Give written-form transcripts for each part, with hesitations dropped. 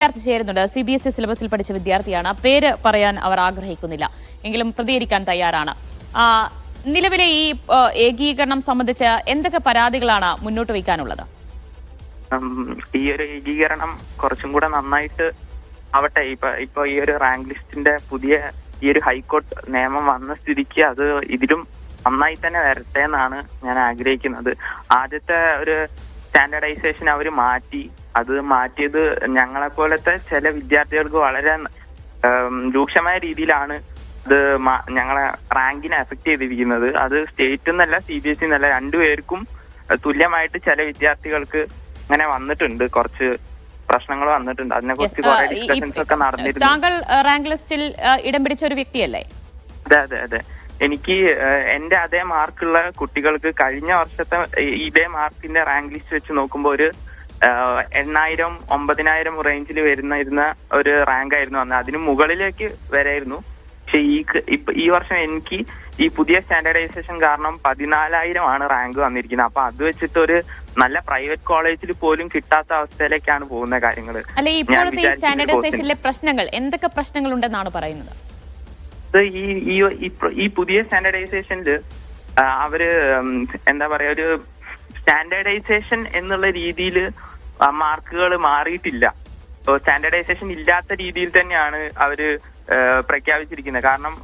വിദ്യാർത്ഥി ചേരുന്നുണ്ട്. CBSE സിലബസിൽ പഠിച്ച വിദ്യാർത്ഥിയാണ്. പേര് പറയാൻ അവർ ആഗ്രഹിക്കുന്നില്ല, എങ്കിലും പ്രതികരിക്കാൻ തയ്യാറാണ്. നിലവിലെ ഈ ഏകീകരണം സംബന്ധിച്ച് എന്തൊക്കെ പരാതികളാണ് മുന്നോട്ട് വയ്ക്കാനുള്ളത്? ഈ ഒരു ഏകീകരണം കുറച്ചും കൂടെ നന്നായിട്ട് ആവട്ടെ. ഇപ്പൊ ഈ ഒരു റാങ്ക് ലിസ്റ്റിന്റെ പുതിയ ഈ ഒരു ഹൈക്കോർട്ട് നിയമം വന്ന സ്ഥിതിക്ക് അത് ഇതിലും നന്നായി തന്നെ വരട്ടെ എന്നാണ് ഞാൻ ആഗ്രഹിക്കുന്നത്. ആദ്യത്തെ ഒരു സ്റ്റാൻഡേർഡൈസേഷൻ അവർ മാറ്റി. അത് മാറ്റിയത് ഞങ്ങളെ പോലത്തെ ചില വിദ്യാർത്ഥികൾക്ക് വളരെ രൂക്ഷമായ രീതിയിലാണ് ഇത് ഞങ്ങളെ റാങ്കിനെ എഫക്ട് ചെയ്തിരിക്കുന്നത്. അത് സ്റ്റേറ്റ് എന്നല്ല CBSE എന്നല്ല, രണ്ടുപേർക്കും തുല്യമായിട്ട് ചില വിദ്യാർത്ഥികൾക്ക് അങ്ങനെ വന്നിട്ടുണ്ട്. കുറച്ച് പ്രശ്നങ്ങൾ വന്നിട്ടുണ്ട്. അതിനെ കുറിച്ച് കുറെ ഡിസ്കഷൻസ് ഒക്കെ നടന്നിരുന്നു. താങ്കൾ റാങ്ക് ലിസ്റ്റിൽ ഇടം പിടിച്ച ഒരു വ്യക്തിയല്ലേ? അതെ. എനിക്ക് എന്റെ അതേ മാർക്കുള്ള കുട്ടികൾക്ക് കഴിഞ്ഞ വർഷത്തെ ഇതേ മാർക്കിന്റെ റാങ്ക് ലിസ്റ്റ് വെച്ച് നോക്കുമ്പോൾ ഒരു 8,000 9,000 റേഞ്ചിൽ വരുന്ന ഒരു റാങ്ക് ആയിരുന്നു അന്ന്. അതിന് മുകളിലേക്ക് വരായിരുന്നു. പക്ഷെ ഈ വർഷം എനിക്ക് ഈ പുതിയ സ്റ്റാൻഡേർഡൈസേഷൻ കാരണം 14,000 ആണ് റാങ്ക് വന്നിരിക്കുന്നത്. അപ്പൊ അത് വെച്ചിട്ട് ഒരു നല്ല പ്രൈവറ്റ് കോളേജിൽ പോലും കിട്ടാത്ത അവസ്ഥയിലേക്കാണ് പോകുന്ന കാര്യങ്ങൾ. അല്ലെ, ഇപ്പോഴത്തെ ഈ സ്റ്റാൻഡേർഡൈസേഷനിലെ പ്രശ്നങ്ങൾ എന്തൊക്കെ പ്രശ്നങ്ങൾ ഉണ്ടെന്നാണ് പറയുന്നത്? ഈ പുതിയ സ്റ്റാൻഡേർഡൈസേഷനിൽ അവര് എന്താ പറയാ, ഒരു സ്റ്റാൻഡേർഡൈസേഷൻ എന്നുള്ള രീതിയിൽ മാർക്കുകൾ മാറിയിട്ടില്ല. സ്റ്റാൻഡേർഡൈസേഷൻ ഇല്ലാത്ത രീതിയിൽ തന്നെയാണ് അവര് പ്രഖ്യാപിച്ചിരിക്കുന്നത്. കാരണം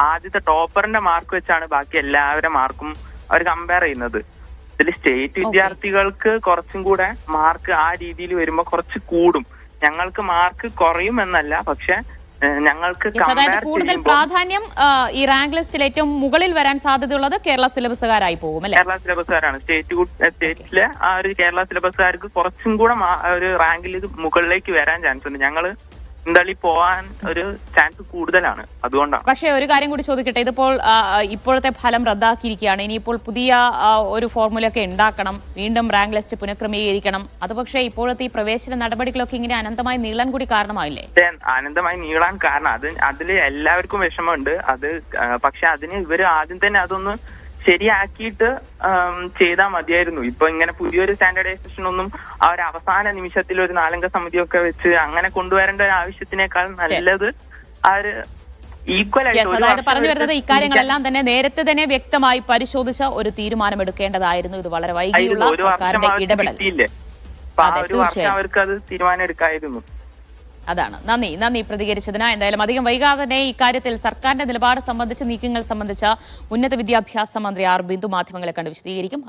ആദ്യത്തെ ടോപ്പറിന്റെ മാർക്ക് വെച്ചാണ് ബാക്കി എല്ലാവരുടെ മാർക്കും അവർ കമ്പയർ ചെയ്യുന്നത്. ഇതിൽ സ്റ്റേറ്റ് വിദ്യാർത്ഥികൾക്ക് കുറച്ചും കൂടെ മാർക്ക് ആ രീതിയിൽ വരുമ്പോൾ കുറച്ച് കൂടും. ഞങ്ങൾക്ക് മാർക്ക് കുറയും എന്നല്ല, പക്ഷെ ഞങ്ങൾക്ക് കൂടുതൽ പ്രാധാന്യം ഈ റാങ്ക് ലിസ്റ്റിൽ ഏറ്റവും മുകളിൽ വരാൻ സാധ്യതയുള്ളത് കേരള സിലബസുകാരായി പോകും അല്ലെ? കേരള സിലബസുകാരാണ്. സ്റ്റേറ്റിലെ ആ ഒരു കേരള സിലബസുകാർക്ക് കുറച്ചും കൂടെ ഒരു റാങ്കിൽ മുകളിലേക്ക് വരാൻ ചാൻസ് ഉണ്ട്. ഞങ്ങള് എന്തായാലും പോവാൻ ഒരു ചാൻസ് കൂടുതലാണ്. അതുകൊണ്ടാണ്. പക്ഷേ ഒരു കാര്യം കൂടി ചോദിക്കട്ടെ, ഇതിപ്പോൾ ഇപ്പോഴത്തെ ഫലം റദ്ദാക്കിയിരിക്കുകയാണ്. ഇനിയിപ്പോൾ പുതിയ ഒരു ഫോർമുലയൊക്കെ ഉണ്ടാക്കണം, വീണ്ടും റാങ്ക് ലിസ്റ്റ് പുനഃക്രമീകരിക്കണം. അത് പക്ഷേ ഇപ്പോഴത്തെ ഈ പ്രവേശന നടപടികളൊക്കെ ഇങ്ങനെ അനന്തമായി നീളാൻ കൂടി കാരണമായില്ലേ? അനന്തമായി നീളാൻ കാരണം അതിൽ എല്ലാവർക്കും വിഷമമുണ്ട്. പക്ഷെ അതിന് ഇവര് ആദ്യം തന്നെ അതൊന്ന് ശരിയാക്കിയിട്ട് ചെയ്താൽ മതിയായിരുന്നു. ഇപ്പൊ ഇങ്ങനെ പുതിയൊരു സ്റ്റാൻഡേർഡൈസേഷൻ ഒന്നും ആ ഒരു അവസാന നിമിഷത്തിൽ ഒരു 4 സമിതിയൊക്കെ വെച്ച് അങ്ങനെ കൊണ്ടുവരേണ്ട ഒരു ആവശ്യത്തിനേക്കാൾ നല്ലത് ആ ഒരു ഈക്വൽ ആയിട്ട് പറഞ്ഞു വരുന്നത് ഇക്കാര്യങ്ങളെല്ലാം തന്നെ നേരത്തെ തന്നെ വ്യക്തമായി പരിശോധിച്ച ഒരു തീരുമാനം എടുക്കേണ്ടതായിരുന്നു. ഇത് വളരെ വൈകിയുള്ള സർക്കാരിന്റെ ഇടപെടൽ. ഒരു വർഷം അവർക്ക് അത് തീരുമാനം എടുക്കായിരുന്നു. അതാണ്. നന്ദി പ്രതികരിച്ചതിന്. എന്തായാലും അധികം വൈകാതെ തന്നെ ഇക്കാര്യത്തിൽ സർക്കാരിന്റെ നിലപാട് സംബന്ധിച്ച്, നീക്കങ്ങൾ സംബന്ധിച്ച ഉന്നത വിദ്യാഭ്യാസ മന്ത്രി ആർ ബിന്ദു മാധ്യമങ്ങളെ കണ്ട് വിശദീകരിക്കും.